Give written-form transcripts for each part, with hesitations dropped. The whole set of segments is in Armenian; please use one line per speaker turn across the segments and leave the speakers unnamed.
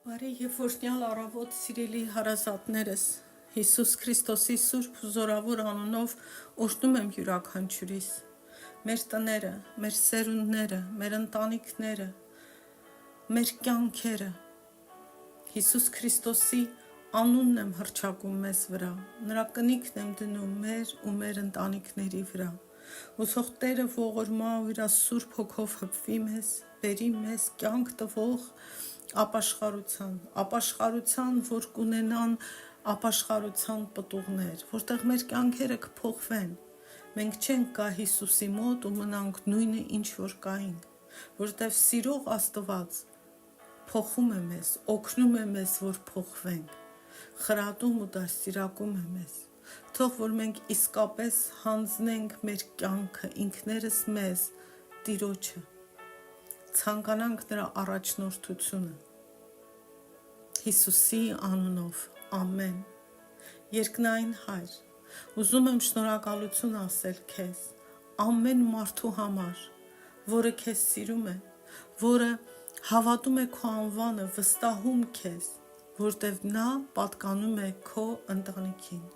Բարի եւ օրհնյալ առավոտ, սիրելի հարազատներս, Հիսուս Քրիստոսի սուրբ ու զորավոր անունով օրհնում եմ յուրաքանչյուրիս, մեր տները, մեր սերունդները, մեր ընտանիքները, մեր կյանքերը, Հիսուս Քրիստոսի անունն եմ հռչակում մեզ վրա, նրա կնիքն եմ դնում մեր ու մեր ընտանիքների վրա, ու թող Տերը ողորմա ու իր սուրբ հոգով հպվի մեզ, բերի մեզ կյանք տվող ապաշխարության, որ կունենան ապաշխարության պտուղներ, որտեղ մեր կյանքերը կփոխվեն, մենք չենք գա Հիսուսի մոտ ու մնանք նույնը ինչ որ կայինք, որտեղ սիրող Աստված փոխում է մեզ, օգնում է մեզ, որ փոխվենք, խրատում ու դաստիարակում է մեզ, թող որ մենք իսկապես հանձնենք մեր կյանքը ինքներս մեզ Տիրոջը, ցանկանանք նրա առաջնորդությունը, Հիսուսի անունով, ամեն, երկնային Հայր, ուզում եմ շնորհակալություն ասել քեզ, ամեն մարդու համար, որը քեզ սիրում է, որը հավատում է քո անվանը, վստահում քեզ, որտև նա պատկանում է քո ընտանիքին։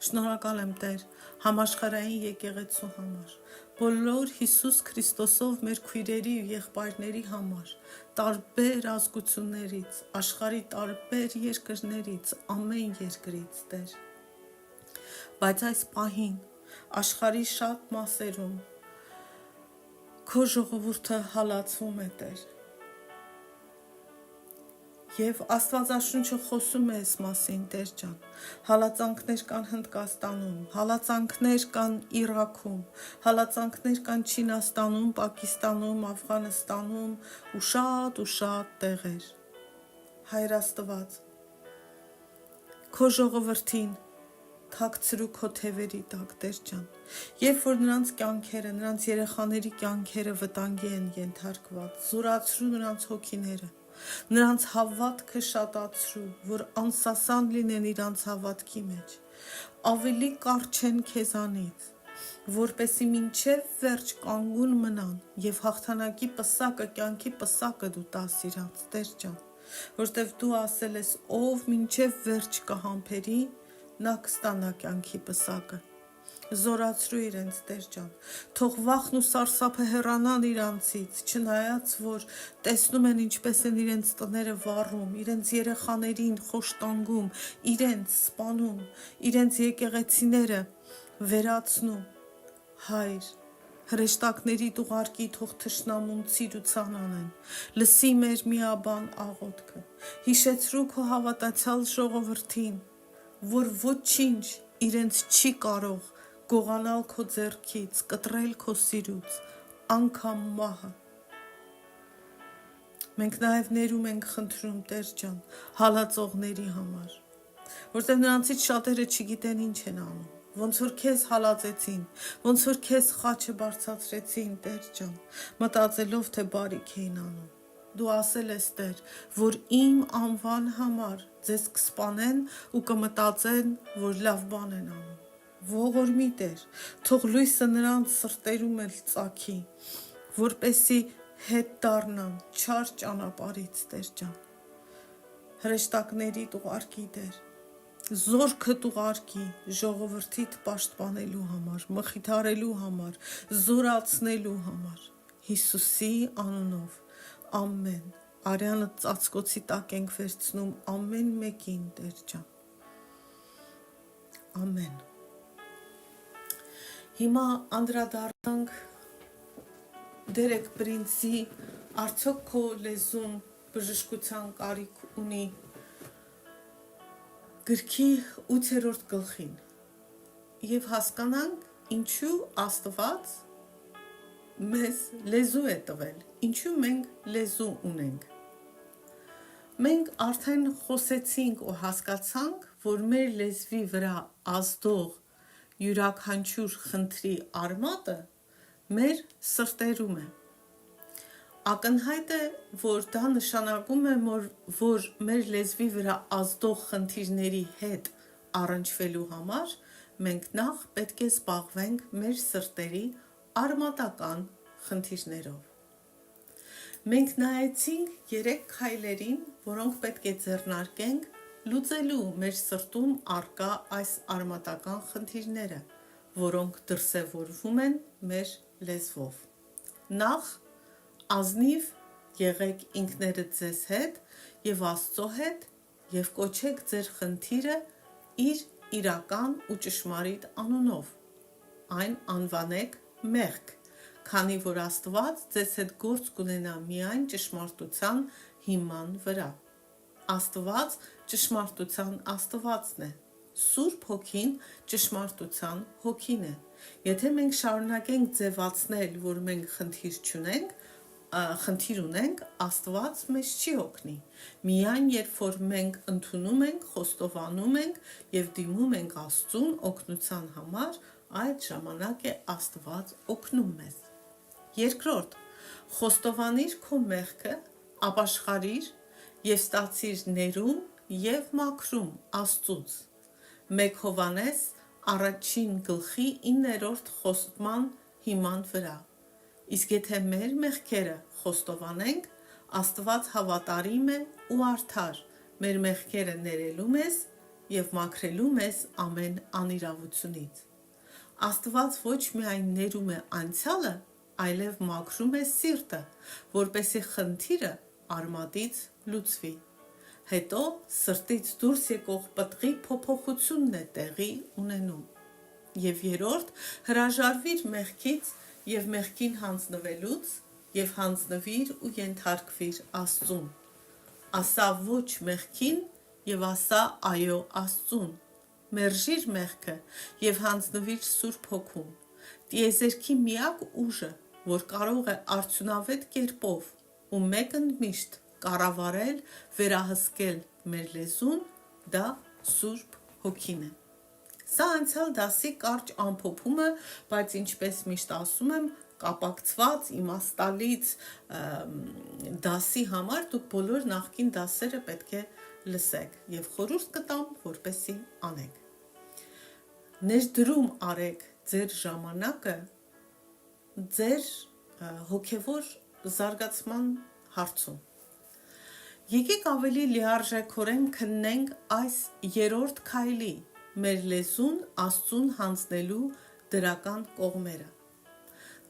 Շնորհակալ եմ Տեր համաշխարհային եկեղեցու համար, բոլոր Հիսուս Քրիստոսով մեր քույրերի ու եղբայրների համար, տարբեր ազգություններից, աշխարհի տարբեր երկրներից, ամեն երկրից Տեր։ Բայց այս պահին աշխարհի շատ մասերում քո ժողովուրդը հալածվում է Տեր։ Եվ Աստվածաշունչը խոսում է այս մասին, Տեր ջան, հալածանքներ կան Հնդկաստանում, հալածանքներ կան Իրաքում, հալածանքներ կան Չինաստանում, Պակիստանում, Աֆղանստանում ու շատ տեղեր։ Հայր Աստված, քո ժողովրդին թաքցրու քո թևերի տակ, Տեր ջան, երբ որ նրանց կյանքերը, նրանց երեխաների կյանքերը վտանգի են ենթարկված, զորացրու նրանց հոգիները, նրանց հավատքը շատացրու, որ անսասան լինեն իրանց հավատքի մեջ, ավելի կառչեն քեզանից, որպեսի մինչև վերջ կանգուն մնան և հաղթանակի պսակը, կյանքի պսակը դու տաս իրանց, Տեր ջան, որտև դու ասել ես, ով մինչև վերջ կհամբերի, նա կստանա կյանքի պսակը, զորացրու իրենց Տեր ջան, թող վախն ու սարսափը հեռանան իրանցից, չնայած որ տեսնում են ինչպես են իրենց տները վառում, իրենց երեխաներին խոշտանգում, իրենց սպանում, իրենց եկեղեցիները վերացնում, Հայր, հրեշտակների ուղարկի թող թշնամուն ցիրուցան անեն, լսի մեր միաբան աղոթքը, հիշեցրու քո հավատացյալ ժողովրդին, որ ոչինչ իրենց չի կարող գողանալ քո ձեռքից, կտրել քո սիրուց, անգամ մահը։ Մենք նաև ներում ենք խնդրում, Տեր ջան, հալածողների համար, որտեղ նրանցից շատերը չգիտեն ինչ են անում, ոնց որ քեզ հալածեցին, ոնց որ քեզ խաչը բարձրացրեցին, Տեր ջան, մտածելով, թե բարիք էին անում։ Դու ասել ես, Տեր, որ իմ անվան համար ձեզ կսպանեն ու կմտածեն, որ լավ բան են անում։ Ողորմի Տեր, թող լույսը նրանց սրտերում էլ ծագի, որպեսի հետ դառնան չար ճանապարհից, Տեր ջան։ Հրեշտակների ուղարկի Տեր, զորքը ուղարկի ժողովրդիդ պաշտպանելու համար, մխիթարելու համար, զորացնելու համար, Հիսուսի անունով, ամեն, արյանը ծածկոցի տակ ենք վերցնում ամեն մեկին, Տեր ջան, ամեն։ Հիմա անդրադառնանք Դերեկ Պրինսի արդյոք քո լեզուն բժշկության կարիք ունի գրքի 8-րդ գլխին եւ հասկանանք ինչու Աստված մեզ լեզու է տվել, ինչու մենք լեզու ունենք։ Մենք արդեն խոսեցինք ու հասկացանք, որ մեր լեզվի վրա ազդող յուրաքանչյուր խնդրի արմատը մեր սրտերում է։ Ակնհայտ է, որ դա նշանակում է, որ մեր լեզվի վրա ազդող խնդիրների հետ առնչվելու համար մենք նախ պետք է զբաղվենք մեր սրտերի արմատական խնդիրներով։ Մենք նայեցինք 3 քայլերին, որոնք պետք է ձեռնարկենք լուծելու մեր սրտում առկա այս արմատական խնդիրները, որոնք դրսևորվում են մեր լեզվով։ Նախ ազնիվ եղեք ինքներդ ձեզ հետ եւ Աստծո հետ եւ կոչեք ձեր խնդիրը իր իրական ու ճշմարիտ անունով։ Այն անվանեք մեղք, քանի որ Աստված ձեզ հետ գործ կունենա միայն ճշմարտության հիման վրա։ Աստված ճշմարտության Աստվածն է։ Սուրբ Հոգին ճշմարտության Հոգին է։ Եթե մենք շարունակենք ձևացնել, որ մենք խնդիր ունենք, Աստված մեզ չի օգնի։ Միայն երբ որ մենք ընդունում ենք, խոստովանում ենք եւ դիմում ենք Աստծուն օգնության համար, այդ ժամանակ է Աստված օգնում մեզ։ Երկրորդ, խոստովանիր քո մեղքը, ապաշխարիր եւ ստացիր ներում եւ մաքրում Աստծուց։ 1 Հովհաննես 1:9 խոստման հիման վրա։ Իսկ եթե մեր մեղքերը խոստովանենք, Աստված հավատարիմ է ու արդար, մեր մեղքերը ներելու մեզ եւ մաքրելու մեզ ամեն անիրավությունից։ Աստված ոչ միայն ներում է անցյալը, այլև մաքրում է սիրտը, որպեսզի խնդիրը արմատից լուծվի։ Հետո սրտից դուրս եկող պտղի փոփոխությունն է տեղի ունենում։ Եվ երրորդ, հրաժարվիր մեղքից եւ մեղքին հանձնվելուց եւ հանձնվիր ու ենթարկվիր Աստծուն։ Ասա ոչ մեղքին եւ ասա այո Աստծուն։ Մերժիր մեղքը եւ հանձնվիր Սուրբ Հոգուն։ Տիեզերքի միակ ուժը, որ կարող է արդյունավետ կերպով ու մեկընդմիշտ կառավարել, վերահսկել մեր լեզուն, դա Սուրբ Հոգին է։ Սա անցյալ դասի կարճ ամփոփումը, բայց ինչպես միշտ ասում եմ, կապակցված իմաստալից դասի համար դուք բոլոր նախկին դասերը պետք է լսեք եւ խորհուրդ կտամ, որպեսզի անեք։ Ներդրում արեք ձեր ժամանակը ձեր հոգևոր զարգացման հարցում։ Եկեք ավելի լիարժեքորեն քննենք այս երրորդ քայլի մեր լեզուն Աստծուն հանձնելու դրական կողմերը։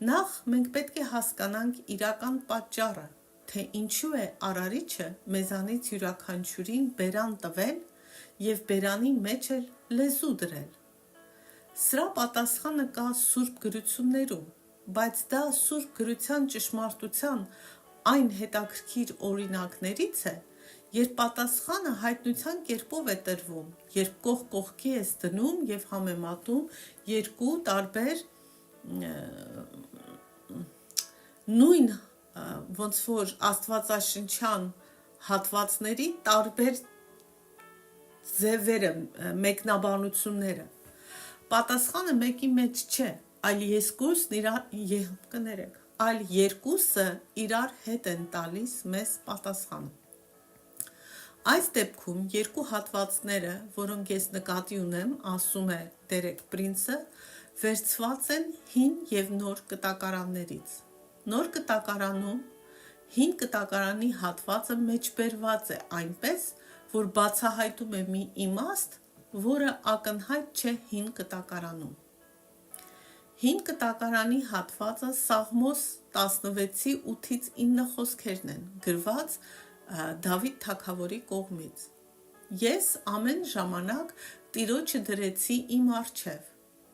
Նախ մենք պետք է հասկանանք իրական պատճառը, թե ինչու է Արարիչը մեզանից յուրաքանչյուրին բերան տվել եւ բերանի մեջ էլ լեզու դրել։ Սրա պատասխանը կա Սուրբ գրություններում, բայց դա Սուրբ գրության ճշմարտության այն հետաքրքիր օրինակներից է, երբ պատասխանը հայտնության կերպով է տրվում, երբ կողք կողքի ես դնում եւ համեմատում երկու տարբեր նույն ոնց որ աստվածաշնչյան հատվածների տարբեր ձևերը, մեկնաբանությունները։ Պատասխանը մեկի մեջ չէ, այլ երկուսը իրար հետ են տալիս մեզ պատասխանը։ Այս դեպքում երկու հատվածները, որոնք ես նկատի ունեմ, ասում է Դերեկ Պրինսը, վերցված են հին եւ նոր կտակարաններից։ Նոր կտակարանում հին կտակարանի հատվածը մեջբերված է այնպես, որ բացահայտում է մի իմաստ, որը ակնհայտ չէ հին կտակարանում։ Հին կտակարանի հատվածը Սաղմոս 16:8-9 խոսքերն են, գրված Դավիթ թագավորի կողմից։ Ես ամեն ժամանակ Տիրոջը դրեցի իմ առջև,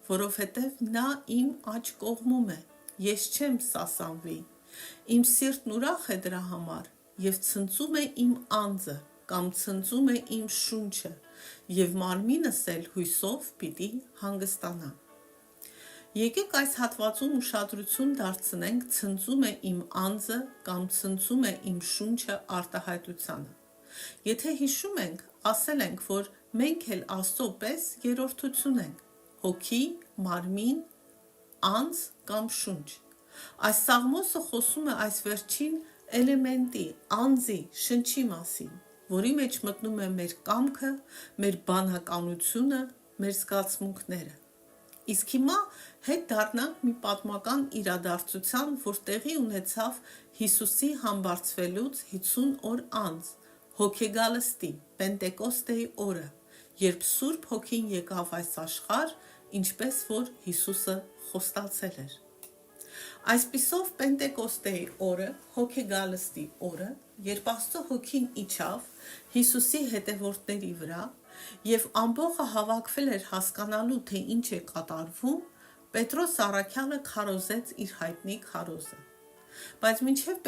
որովհետև նա իմ աջ կողմում է, ես չեմ սասանվի, իմ սիրտն ուրախ է դրա համար եւ ցնծում է իմ անձը կամ ցնծում է իմ շունչը եւ մարմինս էլ հույսով պիտի հանգստանա։ Եկեք այս հատվածում ուշադրություն դարձնենք ցնծում է իմ անձը կամ ցնծում է իմ շունչը արտահայտությանը։ Եթե հիշում ենք, ասել ենք, որ մենք էլ Աստծո պես երրորդություն ենք՝ հոգի, մարմին, անձ կամ շունչ։ Այս Սաղմոսը խոսում է այս վերջին էլեմենտի, անձի, շնչի մասին, որի մեջ մտնում է մեր կամքը, մեր բանականությունը, մեր զգացմունքները։ Իսկ հիմա հետ դառնանք մի պատմական իրադարձության, որ տեղի ունեցավ Հիսուսի համբարձվելուց 50 օր անց, հոգեգալստի, Պենտեկոստեի օրը, երբ Սուրբ Հոգին եկավ այս աշխարհ, ինչպես որ Հիսուսը խոստացել էր։ Այսպիսով Պենտեկոստեի օրը, հոգեգալստի օրը, երբ Աստծո Հոգին իջավ Հիսուսի հետևորդների վրա եւ ամբողջը հավաքվել էր հասկանալու, թե ինչ է կատարվում, Պետրոս առաքյալը քարոզեց իր հայտնի քարոզը։ Բայց մինչև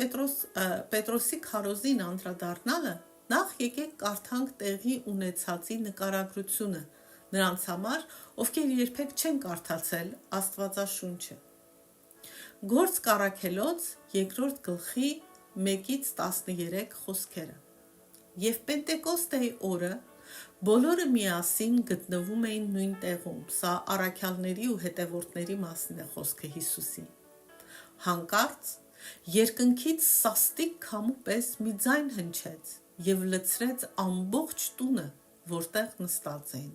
Պետրոսի քարոզին անդրադառնալը, նախ եկեք կարդանք տեղի ունեցածի նկարագրությունը նրանց համար, ովքեր երբեք չեն կարդացել Աստվածաշունչը։ Գործք առաքելոց 2-րդ գլխի 1-13 խոսքերը։ Եվ Պենտեկոստեի օրը բոլորը միասին գտնվում էին նույն տեղում, սա առաքյալների ու հետևորդների մասին է խոսքը Հիսուսի։ Հանկարծ երկնքից սաստիկ քամու պես մի ձայն հնչեց և լցրեց ամբողջ տունը, որտեղ նստած էին։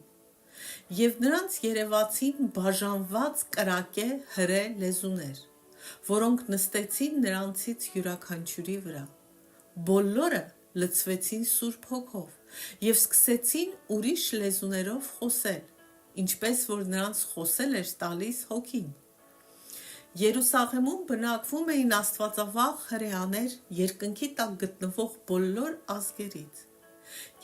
Եվ նրանց երևացին բաժանված կրակե հրե լեզուներ, որոնք նստեցին նրանցից յուրաքանչյուրի վրա։ Բոլորը լցվեցին Սուրբ Հոգով և սկսեցին ուրիշ լեզուներով խոսել, ինչպես որ նրանց խոսել էր տալիս Հոգին։ Երուսաղեմում բնակվում էին աստվածավախ հրեաներ երկնքի տակ գտնվող բոլոր ազգերից։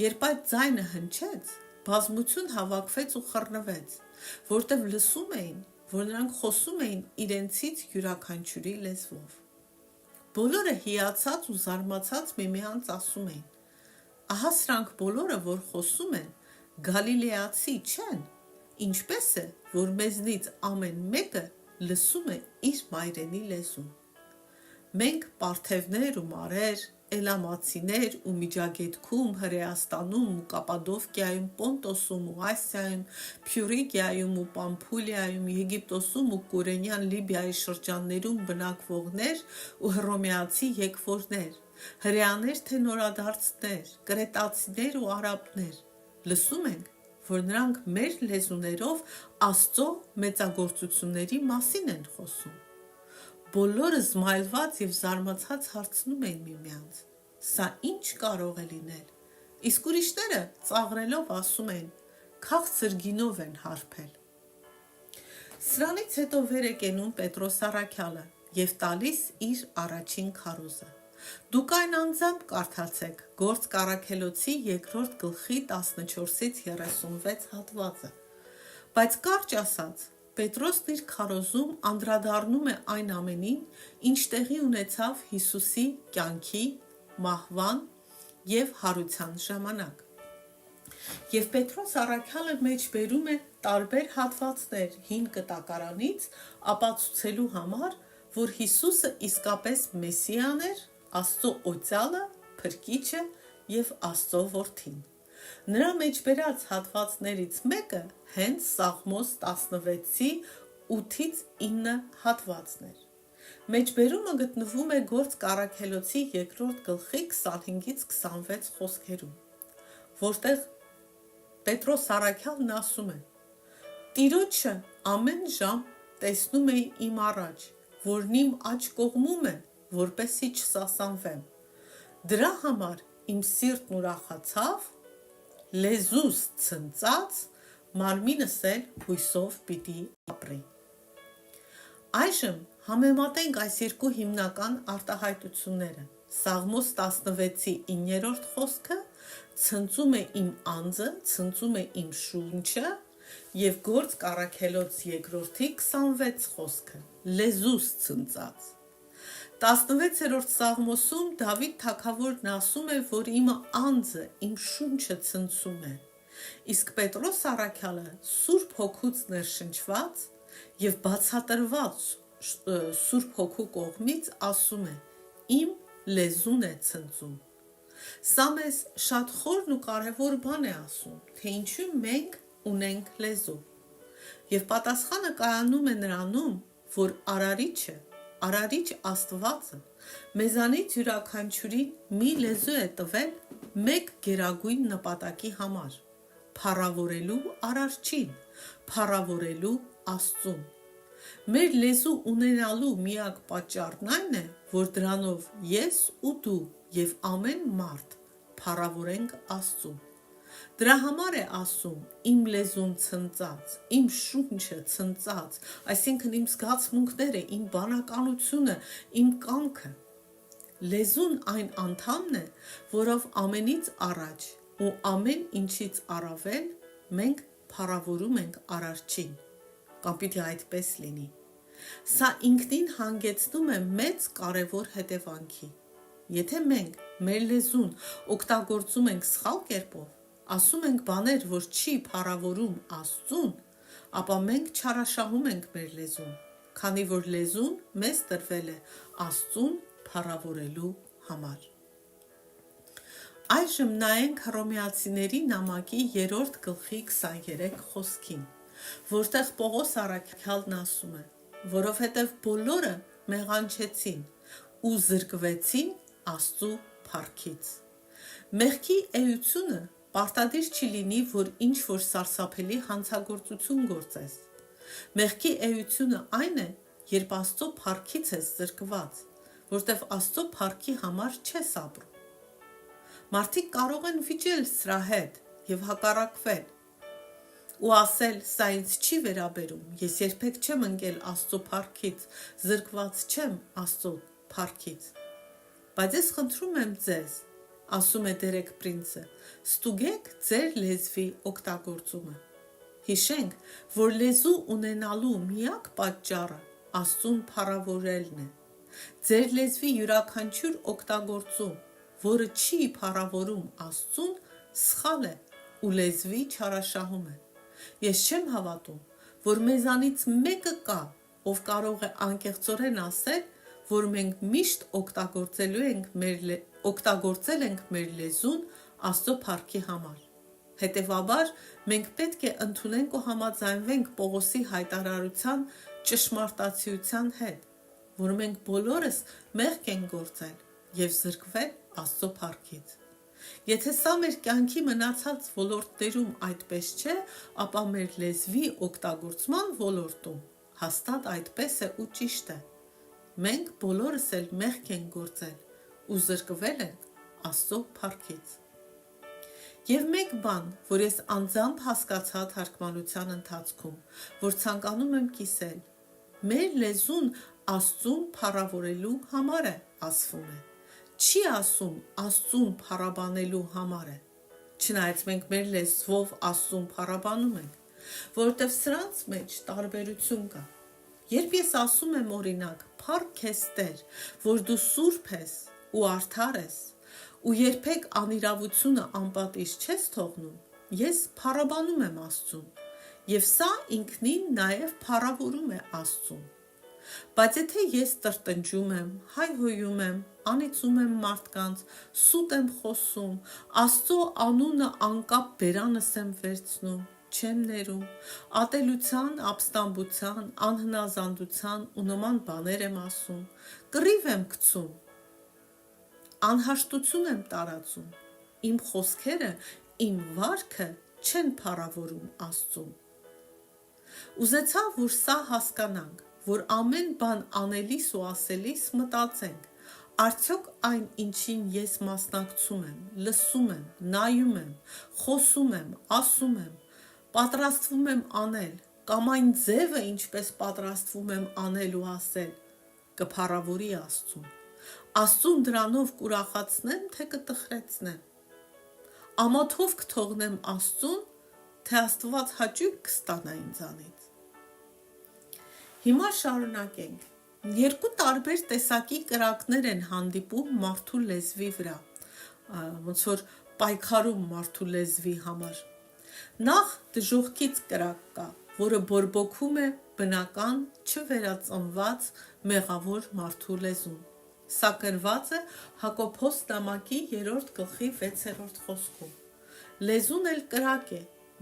Երբ այդ ձայնը հնչեց, բազմություն հավաքվեց ու խռնվեց, որտև լսում էին, որ նրանք խոսում էին իրենցից յուրաքանչյուրի լեզվով։ Բոլորը հիացած ու զարմացած միմյանց ասում էին. «Ահա սրանք բոլորը, որ խոսում են, գալիլեացի չեն, ինչպես է, որ մեզնից ամեն մեկը լսում է իր մայրենի լեզուն։ Մենք պարթևներ ու մարեր, Էլամացիներ ու Միջագետքում, Հրեաստանում ու Կապադովկիայում, Պոնտոսում ու Ասիայում, Փյուրիգիայում ու Պամփուլիայում, Եգիպտոսում ու Կուրենյան Լիբիայի շրջաններում բնակվողներ ու հռոմեացի եկվորներ, հրեաներ թե նորադարձներ, կրետացիներ ու արաբներ, լսում ենք, որ նրանք մեր լեզուներով Աստծո մեծագործությունների մասին են խոսում։ Բոլորը զմայլված և զարմացած հարցնում էին միմյանց. «Սա ինչ կարող է լինել»։ Իսկ ուրիշները ծաղրելով ասում էին. «Քաղցր գինով են հարբել»։ Սրանից հետո վեր է կենում Պետրոս առաքյալը և տալիս իր առաջին քարոզը։ Դուք այն անձամբ կարդացեք Գործք առաքելոցի 2-րդ գլխի 14-ից 36 հատվածը։ Բայց կարճ ասած, Պետրոսն իր քարոզում անդրադառնում է այն ամենին, ինչ տեղի ունեցավ Հիսուսի կյանքի, մահվան և հարության ժամանակ։ Եվ Պետրոս առաքյալը մեջբերում է տարբեր հատվածներ Հին Կտակարանից, ապացուցելու համար, որ Հիսուսը իսկապես Մեսիան էր, Աստծո օծյալը, Փրկիչը և Աստծո Որդին։ Նրա մեջբերած հատվածներից մեկը հենց Սաղմոս 16-ի 8-ից 9 հատվածն էր։ Մեջբերումը գտնվում է Գործք առաքելոցի 2-րդ գլխի 25-ից 26 խոսքերում, որտեղ Պետրոս առաքյալն ասում է. «Տիրոջը ամեն ժամ տեսնում էի իմ առաջ, որն իմ աջ կողմում է, որպեսզի չսասանվեմ։ Դրա համար իմ սիրտն ուրախացավ, լեզուս ցնծաց, մարմինս էլ հույսով պիտի ապրի»։ Այժմ համեմատենք այս երկու հիմնական արտահայտությունները։ Սաղմոս 16-ի 9-րդ խոսքը ցնծում է իմ անձը, ցնծում է իմ շունչը, և Գործք առաքելոց 2-րդի 26 խոսքը լեզուս ցնծաց։ 16-րդ Սաղմոսում Դավիթ թագավորն ասում է, որ իմ անձը, իմ շունչը ցնծում է, իսկ Պետրոս առաքյալը Սուրբ Հոգուց ներշնչված և բացատրված Սուրբ Հոգու կողմից ասում է. «Իմ լեզուն է ցնծում»։ Սա մեզ շատ խորն ու կարևոր բան է ասում, թե ինչու մենք ունենք լեզու։ Եվ պատասխանը կայանում է նրանում, որ Արարիչը, Արարիչ Աստվածը, մեզանից յուրաքանչյուրին մի լեզու է տվել մեկ գերագույն նպատակի համար՝ փառավորելու Արարչին, փառավորելու Աստծուն։ Մեր լեզու ունենալու միակ պատճառն այն է, որ դրանով ես ու դու եւ ամեն մարդ փառավորենք Աստծուն։ Դրա համար է ասում իմ լեզուն ցնծած, իմ շունչը ցնծած, այսինքն իմ զգացմունքները, իմ բանականությունը, իմ կամքը։ Լեզուն այն անդամն է, որով ամենից առաջ ու ամեն ինչից առավել մենք փառավորում ենք Արարչին, կամ պիտի այդպես լինի։ Սա ինքնին հանգեցնում է մեծ կարևոր հետևանքի։ Եթե մենք մեր լեզուն օգտագործում ենք սխալ կերպով, ասում ենք բաներ, որ չի փառավորում Աստծուն, ապա մենք չարաշահում ենք մեր լեզուն, քանի որ լեզուն մեզ տրվել է Աստծուն փառավորելու համար։ Այժմ նայենք Հռոմեացիների նամակի 3 գլխի 23 խոսքին, որտեղ Պողոս առաքյալն ասում է, որովհետև բոլորը մեղանչեցին ու զրկվեցին Աստծու փառքից։ Մեղքի էությունը պարտադիր չի լինի, որ ինչ-որ սարսափելի հանցագործություն գործես։ Մեղքի էությունը այն է, երբ Աստծո փառքից ես զրկված, որտև Աստծո փառքի համար չես ապրում։ Մարդիկ կարող են վիճել սրա հետ եւ հակառակվել ու ասել, սա ինձ չի վերաբերում, ես երբեք չեմ ընկել Աստծո փառքից, զրկված չեմ Աստծո փառքից։ Բայց ես խնդրում եմ ձեզ, ասում է Դերեկ Պրինցը, ստուգեք ձեր լեզվի օգտագործումը։ Հիշենք, որ լեզու ունենալու միակ պատճառը Աստծուն փառավորելն է։ Ձեր լեզվի յուրաքանչյուր օգտագործում, որը չի փառավորում Աստծուն, սխալ է ու լեզվի չարաշահում է։ Ես չեմ հավատում, որ մեզանից մեկը կա, ով կարող է անկեղծորեն ասել, որ մենք միշտ օգտագործել ենք մեր լեզուն Աստծո փառքի համար։ Հետևաբար, մենք պետք է ընդունենք ու համաձայնվենք Պողոսի հայտարարության ճշմարտացիության հետ, որ մենք բոլորս մեղք ենք գործել եւ զրկվել Աստծո փառքից։ Եթե սա մեր կյանքի մնացած ոլորտներում այդպես չէ, ապա մեր լեզվի օգտագործման ոլորտում հաստատ այդպես է ու ճիշտ է։ Մենք բոլորս էլ մեղք ենք գործել ու զրկվել ենք Աստծո փառքից։ Եվ մեկ բան, որ ես անձամբ հասկացա թարգմանության ընթացքում, որ ցանկանում եմ կիսել, մեր լեզուն Աստծուն փառավորելու համար է ասվում է։ Չի ասում Աստծուն փառաբանելու համար է, չնայած մենք մեր լեզվով Աստծուն փառաբանում ենք, որովհետև սրանց մեջ տարբերություն կա։ Երբ ես ասում եմ օրինակ, փառք քեզ Տեր, որ դու սուրբ ես ու արդար ես, ու երբեք անիրավությունը անպատիժ չես թողնում, ես փառաբանում եմ Աստծուն, եւ սա ինքնին նաեւ փառավորում է Աստծուն։ Բայց եթե ես տրտնջում եմ, հայհոյում եմ, անիծում եմ մարդկանց, սուտ եմ խոսում, Աստծո անունը անկապ բերանս եմ վերցնում, չեմ ներում, ատելության, ապստամբության, անհնազանդության ու նման բաներ եմ ասում, կռիվ եմ գցում, անհաշտություն եմ տարածում, իմ խոսքերը, իմ վարքը չեն փառավորում Աստծուն։ Ուզեցա, որ սա հասկանանք, որ ամեն բան անելիս ու ասելիս մտածենք, արդյոք այն ինչին ես մասնակցում եմ, լսում եմ, նայում եմ, խոսում եմ, ասում եմ, պատրաստվում եմ անել, կամ այն ձևը, ինչպես պատրաստվում եմ անել ու ասել, կփառավորի Աստծուն։ Աստծուն դրանով կուրախացնեմ, թե կտխրեցնեմ։ Ամոթով կթողնեմ Աստծուն, թե Աստված հաճույք կստանա ինձանից։ Հիմա շարունակենք։ Երկու տարբեր տեսակի կրակներ են հանդիպում մարդու լեզվի վրա, ոնց որ պայքարում մարդու լեզվի համար։ Նախ դժոխքից կրակ կա, որը բորբոքում է բնական, չվերածնված մեղավոր մարդու լեզուն։ Սա գրված է Հակոբոս նամակի 3 գլխի 6 խոսքում։ Լեզուն էլ կրակ է,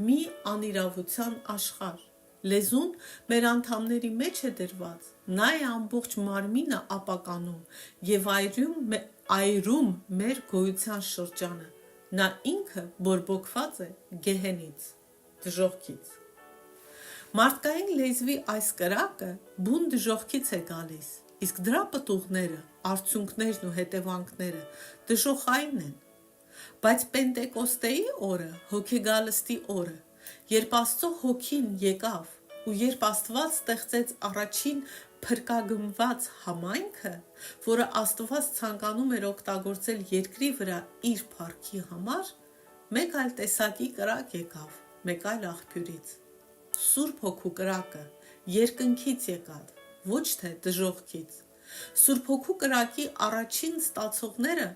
մի անիրավության աշխարհ։ Լեզուն մեր անդամների մեջ է դրված, նա է ամբողջ մարմինը ապականում եւ այրում մեր գոյության շրջանը։ Նա ինքը բորբոքված է գեհենից, դժոխքից։ Մարդկային լեզվի այս կրակը բուն դժոխքից է գալիս, իսկ դրա պտուղները, արդյունքներն ու հետևանքները դժոխային են։ Բայց Պենտեկոստեի օրը, հոգեգալստի օրը, երբ Աստծո հոգին եկավ ու երբ Աստված ստեղծեց առաջին փրկագնված համայնքը, որը Աստված ցանկանում էր օգտագործել երկրի վրա իր փառքի համար, մեկ այլ տեսակի կրակ եկավ, մեկ այլ աղբյուրից։ Սուրբ Հոգու կրակը երկնքից եկավ, ոչ թե դժոխքից։ Սուրբ Հոգու կրակի առաջին ստացողները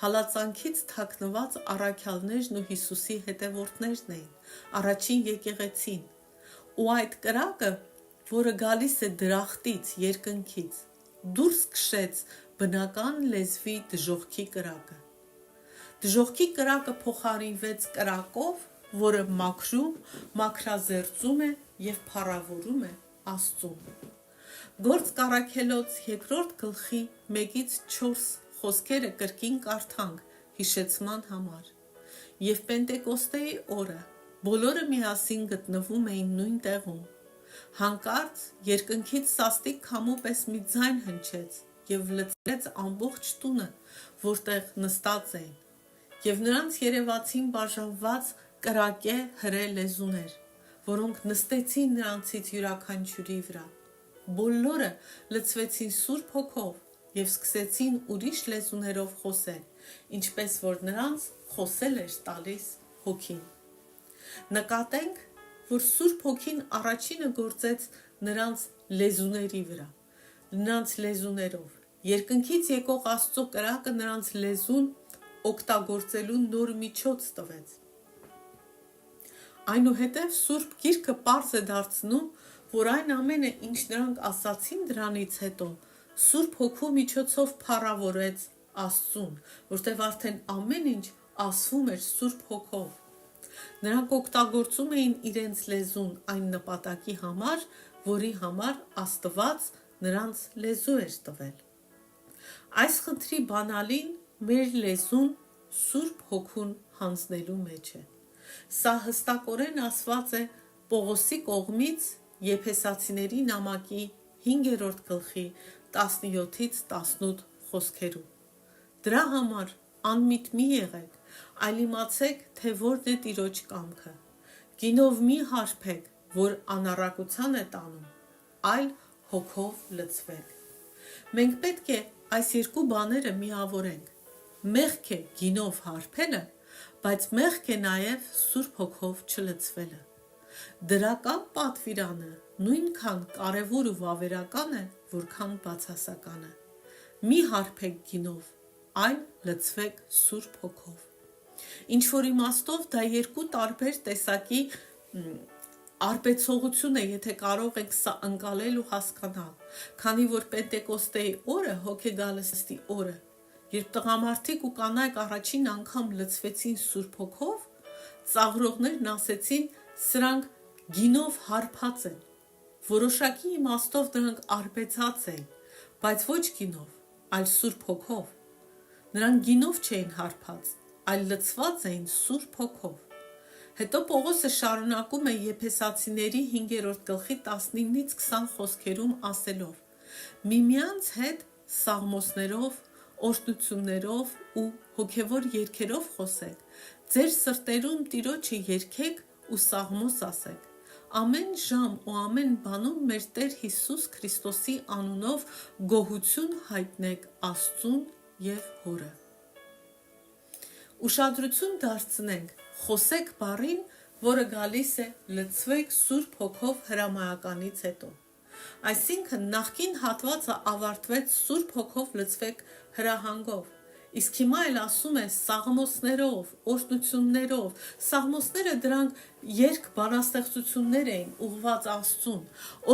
հալածանքից թաքնված առաքյալներն ու Հիսուսի հետևորդներն էին, առաջին եկեղեցին։ Ու այդ կրակը, որը գալիս է դրախտից, երկնքից, դուրս քշեց բնական լեզվի դժոխքի կրակը։ Դժոխքի կրակը փոխարինվեց կրակով, որը մաքրում, մաքրազերծում է և փառավորում է Աստծուն։ Գործք Առաքելոց 2-րդ գլխի 1-4 խոսքերը կրկին կարդանք հիշեցման համար։ Եվ Պենտեկոստեի օրը բոլորը միասին գտնվում էին նույն տեղում։ Հանկարծ երկնքից սաստիկ քամու պես մի ձայն հնչեց և լցրեց ամբողջ տունը, որտեղ նստած էին, և նրանց երևացին բաժանված կրակե հրե լեզուներ, որոնք նստեցին նրանցից յուրաքանչյուրի վրա։ Բոլորը լցվեցին Սուրբ Հոգով և սկսեցին ուրիշ լեզուներով խոսել, ինչպես որ նրանց խոսել էր տալիս Հոգին։ Նկատենք, որ Սուրբ Հոգին առաջինը գործեց նրանց լեզուների վրա, նրանց լեզուներով։ Երկնքից եկող Աստծո կրակը նրանց լեզուն օգտագործելու նոր միջոց տվեց։ Այնուհետև Սուրբ Գիրքը պարզ է դարձնում, որ այն ամենը, ինչ նրանք ասացին դրանից հետո, Սուրբ Հոգու միջոցով փառավորեց Աստծուն, որտեղ արդեն ամեն ինչ ասվում էր Սուրբ Հոգով։ Նրանք օգտագործում էին իրենց լեզուն այն նպատակի համար, որի համար Աստված նրանց լեզու էր տվել։ Այս խնդրի բանալին մեր լեզուն Սուրբ Հոգուն հանձնելու մեջ է։ Սա հստակորեն ասված է Պողոսի կողմից Եփեսացիների նամակի 5-րդ գլխի 17-ից 18 խոսքերում։ Դրա համար անմիտ մի եղեք, այլ իմացեք, թե որն է Տիրոջ կամքը։ Գինով մի հարբեք, որ անառակության է տանում, այլ հոգով լցվեք։ Մենք պետք է այս երկու բաները միավորենք։ Մեղք է գինով հարբելը, բայց մեղք է նաև Սուրբ Հոգով չլցվելը։ Դրական պատվիրանը նույնքան կարևոր ու վավերական է, որքան բացասականը։ Մի հարբեք գինով, այլ լցվեք Սուրբ Հոգով։ Ինչ-որ իմաստով դա երկու տարբեր տեսակի արբեցողություն է, եթե կարող եք սա ընկալել ու հասկանալ, քանի որ Պենտեկոստեի օրը, հոգեգալստի օրը, երբ տղամարդիկ ու կանայք առաջին անգամ լցվեցին Սուրբ Հոգով, ծաղրողներն ասեցին, սրանք գինով հարբած են։ Որոշակի իմաստով դրանք արբեցած էին, բայց ոչ գինով, այլ Սուրբ Հոգով։ Նրանք գինով չէին հարբած, այլ լցված էին Սուրբ Հոգով։ Հետո Պողոսը շարունակում է Եփեսացիների 5-րդ գլխի 19-ից 20 խոսքերում ասելով. «Միմյանց հետ սաղմոսներով, օրհնություններով ու հոգևոր երգերով խոսեք, ձեր սրտերում Տիրոջը երգեք ու սաղմոս ասեք։ Ամեն ժամ ու ամեն բանում մեր Տեր Հիսուս Քրիստոսի անունով գոհություն հայտնեք Աստծուն և Հորը»։ Ուշադրություն դարձնենք խոսեք բառին, որը գալիս է լցվեք Սուրբ Հոգով հրամայականից հետո։ Այսինքն նախկին հատվածը ավարտվեց Սուրբ Հոգով լցվեք հրահանգով, իսկ հիմա էլ ասում է սաղմոսներով, օրհնություններով։ Սաղմոսները դրանք երգ բանաստեղծություններ էին ուղղված Աստծուն,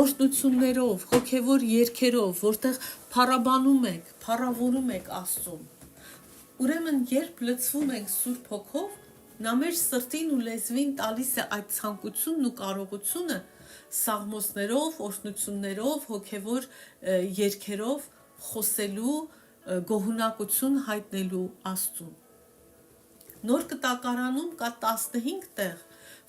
օրհնություններով, հոգևոր երգերով, որտեղ փառաբանում եք, փառավորում եք Աստծուն։ Ուրեմն երբ լցվում ենք Սուրբ Հոգով, նա մեր սրտին ու լեզվին տալիս է այդ ցանկությունն ու կարողությունը սաղմոսներով, օրհնություններով, հոգևոր երգերով խոսելու, գոհունակություն հայտնելու Աստծուն։ Նոր Կտակարանում կա 15 տեղ,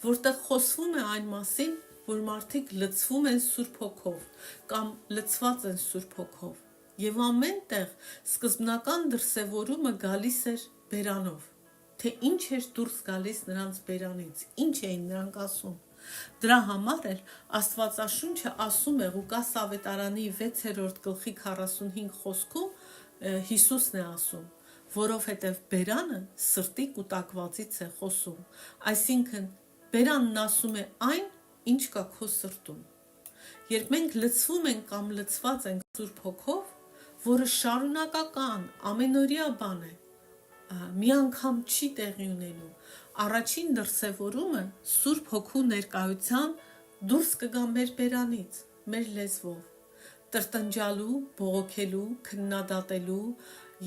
որտեղ խոսվում է այն մասին, որ մարդիկ լցվում են Սուրբ Հոգով կամ լցված են Սուրբ Հոգով։ Եվ ամեն տեղ սկզբնական դրսևորումը գալիս էր բերանով, թե ինչ էր դուրս գալիս նրանց բերանից, ինչ էին նրանք ասում։ Դրա համար էլ Աստվածաշունչը ասում է Ղուկաս ավետարանի 6-րդ գլխի 45 խոսքում Հիսուսն է ասում, որովհետև բերանը սրտի կուտակվածից է խոսում, այսինքն բերանն ասում է այն, ինչ կա քո սրտում։ Երբ մենք լցվում ենք կամ լցված ենք Սուրբ Հոգով, որը շարունակական, ամենօրյա բան է, մի անգամ չի տեղի ունենում, առաջին դրսևորումը Սուրբ Հոգու ներկայության դուրս կգա մեր բերանից, մեր լեզվով, տրտնջալու, բողոքելու, քննադատելու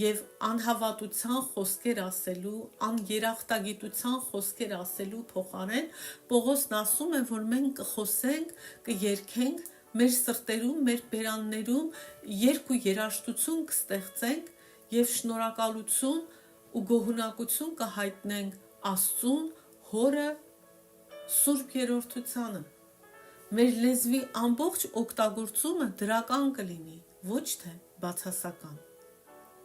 և անհավատության խոսքեր ասելու, աներախտագիտության խոսքեր ասելու փոխարեն Պողոսն ասում է, որ մենք կխոսենք, կերգենք, մեր սրտերում, մեր բերաններում երգ ու երաժշտություն կստեղծենք և շնորհակալություն ու գոհունակություն կհայտնենք Աստծուն, Հորը, Սուրբ Երրորդությանը։ Մեր լեզվի ամբողջ օգտագործումը դրական կլինի, ոչ թե բացասական։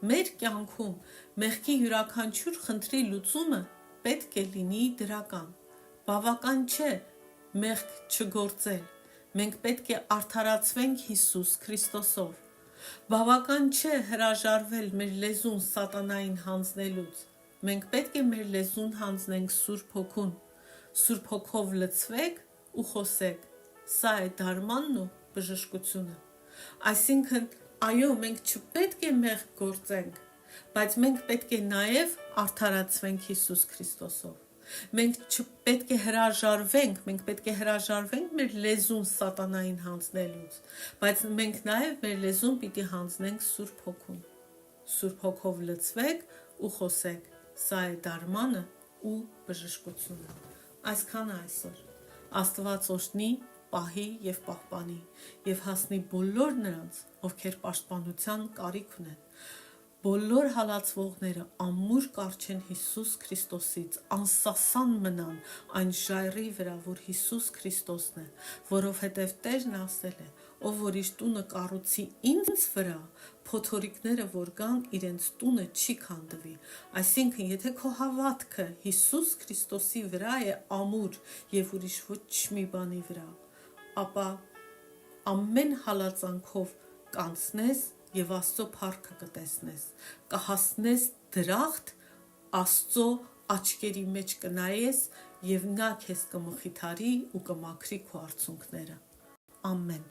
Մեր կյանքում մեղքի յուրաքանչյուր խնդրի լուծումը պետք է լինի դրական։ Բավական չէ մեղք չգործել, մենք պետք է արդարացվենք Հիսուս Քրիստոսով։ Բավական չէ հրաժարվել մեր լեզուն սատանային հանձնելուց, մենք պետք է մեր լեզուն հանձնենք Սուրբ Հոգուն, Սուրբ Հոգով լցվեք ու խոսեք, սա է դարմանն ու բժշկությունը։ Այսինքն, այո, մենք չպետք է մեղք գործենք, բայց մենք պետք է նաև արդարացվենք Հիսուս Քրիստոսով։ Մենք չպետք է հրաժարվենք, մենք պետք է հրաժարվենք մեր լեզուն սատանային հանձնելուց, բայց մենք նաև մեր լեզուն պիտի հանձնենք Սուրբ Հոգուն։ Սուրբ Հոգով լցվեք ու խոսեք, սա է դարմանը ու բժշկությունը։ Այսքանը այսօր։ Աստված օրհնի, պահի և պահպանի և հասնի բոլոր նրանց, ովքեր պաշտպանության կարիք ունեն։ Բոլոր հալածվողները ամուր կառչեն Հիսուս Քրիստոսից, անսասան մնան այն ժայռի վրա, որ Հիսուս Քրիստոսն է, որովհետև Տերն ասել է, ով որ իր տունը կառուցի ինձ վրա, փոթորիկները որ գան, իրենց տունը չի քանդվի։ Այսինքն, եթե քո հավատքը Հիսուս Քրիստոսի վրա է ամուր և ուրիշ ոչ մի բանի վրա, ապա ամեն հալածանքով կանցնես և Աստծո փառքը կտեսնես, կհասնես դրախտ, Աստծո աչքերի մեջ կնայես և նա քեզ կմխիթարի ու կմաքրի քո արցունքները։ Ամեն։